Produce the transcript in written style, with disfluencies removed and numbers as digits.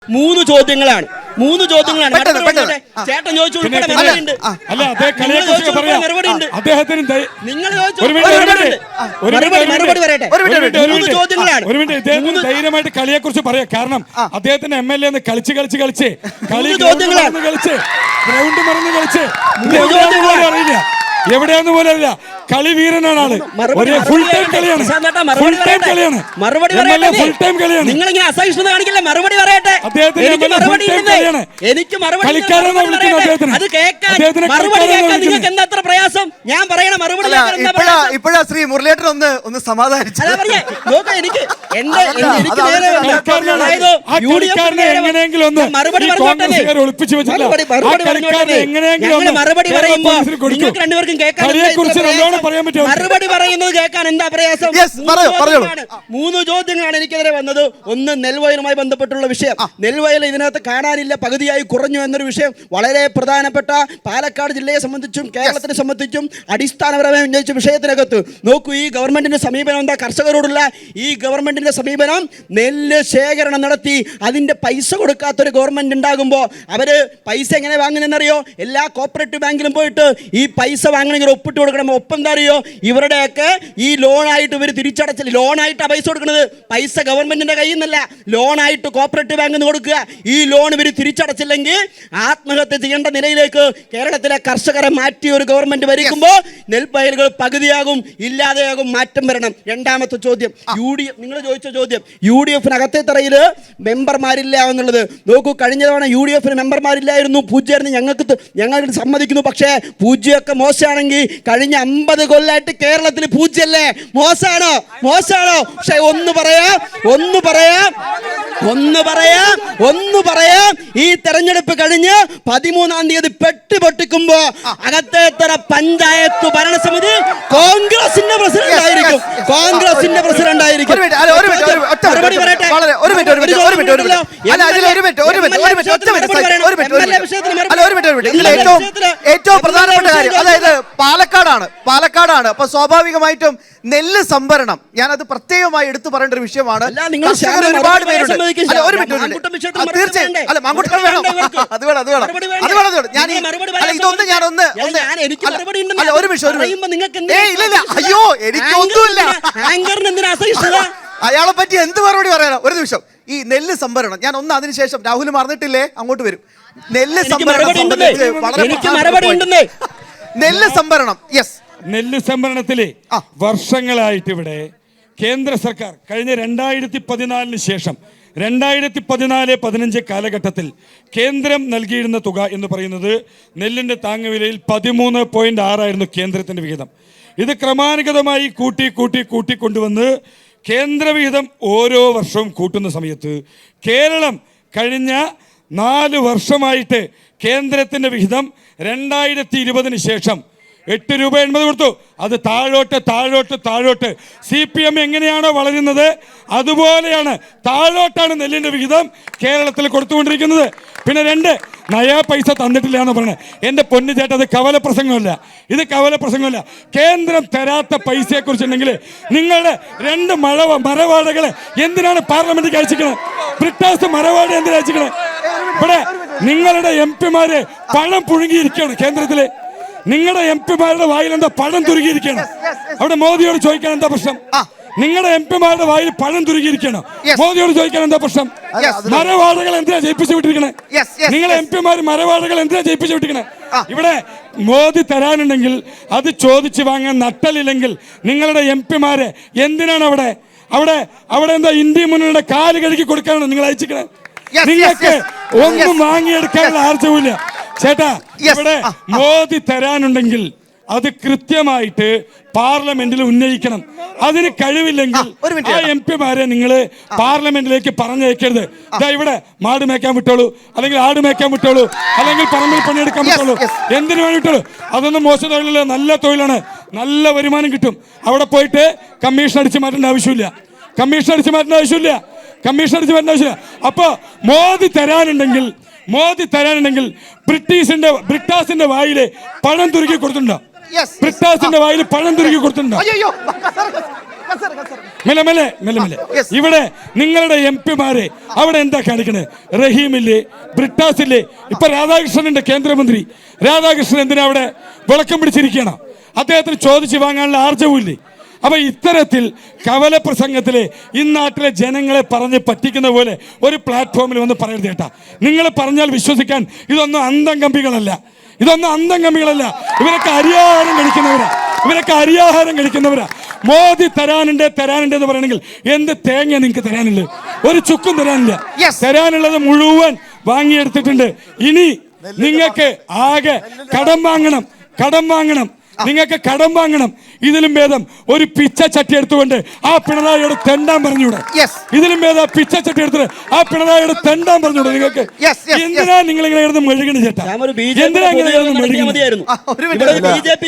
മൂന്ന് ചോദ്യങ്ങളാണ്. ചേട്ടൻ ചോദിച്ചു മറുപടിയുണ്ട്. മറുപടി പറയട്ടെ. മൂന്ന് ചോദ്യങ്ങളാണ്. ധൈര്യമായിട്ട് കളിയെ കുറിച്ച് പറയാം. കാരണം അദ്ദേഹത്തിന്റെ MLA കളിച്ച് കളിച്ച് കളിച്ച് ഗ്രൗണ്ട് മറന്ന് കളിച്ച് അറിയില്ല, എവിടെയാന്ന് പോലും അറിയില്ല. കളി വീരനാണ് ആള്. ഫുൾ ടൈം കളിയാണ്. നിങ്ങളിങ്ങനെ അസഹിഷ്ണുത കാണിക്കില്ല. മറുപടി പറയട്ടെ. എനിക്ക് മറുപടി അത് കേൾക്കാൻ മറുപടി കേൾക്കാൻ നിങ്ങൾക്ക് എന്താ അത്ര പ്രയാസം? ഞാൻ പറയണ മറുപടി ഇപ്പോഴാ ശ്രീ മുരളീധരൻ ഒന്ന് സമാധാനിച്ചു. എനിക്ക് മറുപടി പറയുമ്പോ നിങ്ങൾക്ക് രണ്ടുപേർക്കും കേൾക്കാൻ മറുപടി പറയുന്നത് കേൾക്കാൻ എന്താ പ്രയാസം? മൂന്ന് ചോദ്യങ്ങളാണ് എനിക്കെതിരെ വന്നത്. ഒന്ന് നെൽവയലുമായി ബന്ധപ്പെട്ടുള്ള വിഷയം. നെൽവയൽ ഇതിനകത്ത് കാണാനില്ല, പകുതിയായി കുറഞ്ഞു എന്നൊരു വിഷയം വളരെ പ്രധാനപ്പെട്ട പാലക്കാട് ജില്ലയെ സംബന്ധിച്ചും കേരളത്തിനെ സംബന്ധിച്ചും അടിസ്ഥാനപരമായി ഉന്നയിച്ച വിഷയത്തിനകത്ത് നോക്കൂ, ഈ ഗവൺമെന്റിന്റെ സമീപനം എന്താ? കർഷകരോടുള്ള ഈ ഗവൺമെന്റിന്റെ സമീപനം നെല്ല് ശേഖരണം നടത്തി അതിന്റെ പൈസ കൊടുക്കാത്തൊരു ഗവൺമെന്റ് ഉണ്ടാകുമ്പോൾ അവര് പൈസ എങ്ങനെ വാങ്ങുന്നറിയോ? എല്ലാ കോപ്പറേറ്റീവ് ബാങ്കിലും പോയിട്ട് ഈ പൈസ വാങ്ങണമെങ്കിൽ ഒപ്പിട്ട് കൊടുക്കണം. ഒപ്പം എന്താ അറിയോ? ഇവരുടെയൊക്കെ ഈ ലോണായിട്ട് ഇവർ തിരിച്ചടച്ചില്ല. ലോണായിട്ട് പൈസ കൊടുക്കുന്നത് പൈസ ഗവൺമെന്റിന്റെ കയ്യിൽ നിന്നല്ല, ലോണായിട്ട് കോപ്പറേറ്റീവ് ബാങ്കിൽ നിന്ന് കൊടുക്കുക. ഈ ലോൺ ഇവർ തിരിച്ചടച്ചില്ലെങ്കിൽ ആത്മഹത്യ ചെയ്യേണ്ട നിലയിലേക്ക് കേരളത്തിലെ കർഷകരെ മാറ്റിയ ഒരു ഗവൺമെന്റ് ഭരിക്കുമ്പോൾ നെൽവയലുകൾ പകുതിയാകും, ഇല്ലാതെയാകും, മാറ്റം വരണം. രണ്ടാമത്തെ ചോദ്യം, നിങ്ങൾ ചോദിച്ച ചോദ്യം, UDF-നകത്തെ തറയിൽ മെമ്പർമാരില്ല എന്നുള്ളത്. നോക്കൂ, കഴിഞ്ഞ തവണ UDF-ന് മെമ്പർമാരില്ലായിരുന്നു, പൂജ്യമായിരുന്നു. ഞങ്ങൾക്ക് സമ്മതിക്കുന്നു. പക്ഷേ പൂജ്യമൊക്കെ മോശമാണെങ്കിൽ കഴിഞ്ഞ 50 കൊല്ലമായിട്ട് കേരളത്തിൽ പൂജ്യല്ലേ? മോശമാണോ? പക്ഷെ ഒന്ന് പറയാം, ഈ തെരഞ്ഞെടുപ്പ് കഴിഞ്ഞ് 13-ാം തീയതി പെട്ടി പൊട്ടിക്കുമ്പോ അകത്തേത്തറ പഞ്ചായത്ത് ഭരണസമിതി കോൺഗ്രസിന്റെ പ്രസിഡന്റ് ആയിരിക്കും. ഏറ്റവും പ്രധാനപ്പെട്ട കാര്യം, അതായത് പാലക്കാടാണ്. അപ്പൊ സ്വാഭാവികമായിട്ടും നെല്ല് സംഭരണം ഞാനത് പ്രത്യേകമായി എടുത്തു പറയേണ്ട ഒരു വിഷയമാണ്. ഒരുപാട് പേരുണ്ട്. തീർച്ചയായും അയ്യോ എനിക്കൊന്നുമില്ല. അയാളെ പറ്റി എന്ത് മറുപടി പറയാനോ? ഒരു നിമിഷം, ഈ നെല്ല് സംഭരണം ഞാൻ ഒന്ന്, അതിനുശേഷം രാഹുൽ മറന്നിട്ടില്ലേ, അങ്ങോട്ട് വരും. നെല്ല് സംഭരണം യെസ്, നെല്ല് സംഭരണത്തിലെ വർഷങ്ങളായിട്ട് ഇവിടെ കേന്ദ്ര സർക്കാർ കഴിഞ്ഞ 2014 ശേഷം 2014-15 കാലഘട്ടത്തിൽ കേന്ദ്രം നൽകിയിരുന്ന തുക എന്ന് പറയുന്നത് നെല്ലിൻ്റെ താങ്ങുവിലയിൽ 13.6 ആയിരുന്നു കേന്ദ്രത്തിൻ്റെ വിഹിതം. ഇത് ക്രമാനുഗതമായി കൂട്ടി കൊണ്ടുവന്ന് കേന്ദ്രവിഹിതം ഓരോ വർഷവും കൂട്ടുന്ന സമയത്ത് കേരളം കഴിഞ്ഞ 4 വർഷമായിട്ട് കേന്ദ്രത്തിൻ്റെ വിഹിതം 2020 ശേഷം 8 രൂപ 80 കൊടുത്തു. അത് താഴോട്ട് CPM എങ്ങനെയാണോ വളരുന്നത് അതുപോലെയാണ് താഴോട്ടാണ് നെല്ലിൻ്റെ വിഹിതം കേരളത്തിൽ കൊടുത്തുകൊണ്ടിരിക്കുന്നത്. പിന്നെ 2 നയാ പൈസ തന്നിട്ടില്ല എന്ന് പറഞ്ഞത് എൻ്റെ പൊന്നു ചേട്ടാ, അത് കവലപ്രസംഗമല്ല. കേന്ദ്രം തരാത്ത പൈസയെക്കുറിച്ചുണ്ടെങ്കിൽ നിങ്ങളുടെ 2 മരവാടകളെ എന്തിനാണ് പാർലമെന്റിൽ അയച്ചിരിക്കുന്നത്? ബ്രിട്ടാസ് മരവാട് എന്തിനാ അയച്ചിരിക്കുന്നത്? ഇവിടെ നിങ്ങളുടെ MP-മാര് പണം പുഴുങ്ങിയിരിക്കുകയാണ്. കേന്ദ്രത്തിലെ നിങ്ങളുടെ MP-മാരുടെ വായിൽ എന്താ പഴം തുരുകിയിരിക്കണം? അവിടെ മോദിയോട് ചോദിക്കാൻ എന്താ പ്രശ്നം? നിങ്ങളുടെ MP-മാരുടെ വായിൽ പഴം തുരുകിയിരിക്കണം, മോദിയോട് ചോദിക്കാൻ എന്താ പ്രശ്നം? മരവാടകൾ എന്തിനാ ജയിപ്പിച്ചു വിട്ടിരിക്കണേ? നിങ്ങളെ MP-മാര് മരവാടകൾ എന്തിനാ ജയിപ്പിച്ചു വിട്ടിരിക്കണേ? ഇവിടെ മോദി തരാനുണ്ടെങ്കിൽ അത് ചോദിച്ചു വാങ്ങാൻ നട്ടലില്ലെങ്കിൽ നിങ്ങളുടെ MP-മാരെ എന്തിനാണ് അവിടെ എന്താ ഇന്ത്യ മുന്നണിയുടെ കാല് കഴുകി കൊടുക്കാനാണ് നിങ്ങൾ അയച്ചിരിക്കണേ? നിങ്ങൾക്ക് ഒന്നും വാങ്ങിയെടുക്കാനുള്ള ആർജവുമില്ല ചേട്ടാ. ഇവിടെ മോദി തരാനുണ്ടെങ്കിൽ അത് കൃത്യമായിട്ട് പാർലമെന്റിൽ ഉന്നയിക്കണം. അതിന് കഴിവില്ലെങ്കിൽ ആ MP-മാരെ നിങ്ങൾ പാർലമെന്റിലേക്ക് പറഞ്ഞയക്കരുത്. ഇവിടെ മാട് മേക്കാൻ വിട്ടോളൂ, അല്ലെങ്കിൽ ആട് മേക്കാൻ വിട്ടോളൂ, അല്ലെങ്കിൽ പറമ്പിൽ പണിയെടുക്കാൻ വിട്ടോളൂ, എന്തിനു വേണ്ടി വിട്ടോളൂ. അതൊന്നും മോശം തൊഴിലല്ല, നല്ല തൊഴിലാണ്, നല്ല വരുമാനം കിട്ടും. അവിടെ പോയിട്ട് കമ്മീഷൻ അടിച്ചു മാറ്റേണ്ട ആവശ്യമില്ല. അപ്പൊ മോദി തരാനുണ്ടെങ്കിൽ ബ്രിട്ടാസിന്റെ വായില് പഴം തുരുക്കി കൊടുത്തിട്ടുണ്ടോ? മെല്ലെ മെല്ലെ മെല്ലെ മെല്ലെ. ഇവിടെ നിങ്ങളുടെ MP-മാരെ അവിടെ എന്താ കാണിക്കണേ? റഹീമില്ലേ, ബ്രിട്ടാസില്ലേ, ഇപ്പൊ രാധാകൃഷ്ണനുണ്ട് കേന്ദ്രമന്ത്രി. രാധാകൃഷ്ണൻ എന്തിനാ അവിടെ വിളക്കം പിടിച്ചിരിക്കണം? അദ്ദേഹത്തിന് ചോദിച്ചു വാങ്ങാനുള്ള ആർജവുമില്ലേ? അപ്പൊ ഇത്തരത്തിൽ കവല പ്രസംഗത്തില് ഇന്നാട്ടിലെ ജനങ്ങളെ പറഞ്ഞ് പറ്റിക്കുന്ന പോലെ ഒരു പ്ലാറ്റ്ഫോമിൽ വന്ന് പറയരുത് കേട്ടാ. നിങ്ങൾ പറഞ്ഞാൽ വിശ്വസിക്കാൻ ഇതൊന്നും അന്തം കമ്പികളല്ല, ഇതൊന്നും അന്തം കമ്പികളല്ല. ഇവരൊക്കെ അരിയാഹാരം കഴിക്കുന്നവരാ, ഇവരൊക്കെ അരിയാഹാരം കഴിക്കുന്നവരാ. മോദി തരാനുണ്ട് എന്ന് പറയണമെങ്കിൽ എന്ത് തേങ്ങ നിങ്ങൾക്ക് തരാനുള്ളത്? ഒരു ചുക്കും തരാനില്ല. തരാനുള്ളത് മുഴുവൻ വാങ്ങിയെടുത്തിട്ടുണ്ട്. ഇനി നിങ്ങൾക്ക് ആകെ കടം വാങ്ങണം. നിങ്ങൾക്ക് കടം വാങ്ങണം. ഇതിലും ഭേദം ഒരു പിച്ചച്ചട്ടി എടുത്തുകൊണ്ട് ആ പിണറായിയോട് തെണ്ടാൻ പറഞ്ഞൂടെ? ഇതിലും ഭേദം പിച്ചച്ചട്ടി എടുത്തിട്ട് ആ പിണറായിയോട് തെണ്ടാൻ പറഞ്ഞൂടെ നിങ്ങൾക്ക്? എന്തിനാ നിങ്ങൾ ഇങ്ങനെ ഇരുന്ന് മെഴുകണ ചേട്ടാ? എന്തിനാ ഇങ്ങനെ ഇരുന്ന് മെഴുകണ? BJP